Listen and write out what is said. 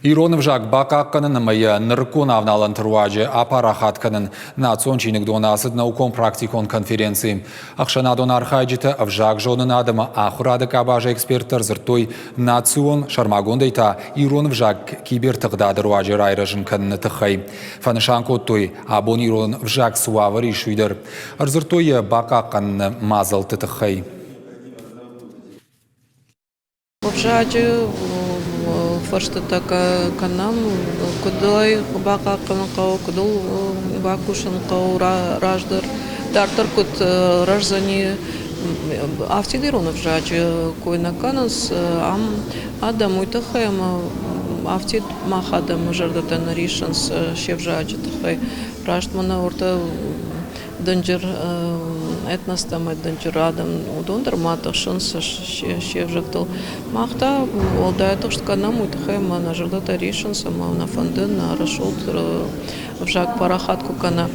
Иронов жак бақаққының мая ныркун авналан тұрважы апарахаткының национ чинік донасыд наукон практикон конференции. Ақшанадон архайджиты авжак жонын адымы ахурады кабажа эксперттер зыртой национ шармагондайта Иронов жак кибертығдадыр важы райрыжын кінні тұқай. Фанышан коттой абон Иронов жак суавыр ишуйдыр. Арзыртой бақаққының мазылты тұқай. Фаршта така канам кудой бака канакау кудул бакушан кау раждар тартар кут ражзани автидиронов жач койна канас ам адам уйтахем автид махадам жардатан ришанс шевжач тахай раштмана орта данжер этностам данжерадам удондар маташанс шевжактал махта олдайтах штканам уйтахем на жардата ришанс на фанден на рашот в жак парахатку кана.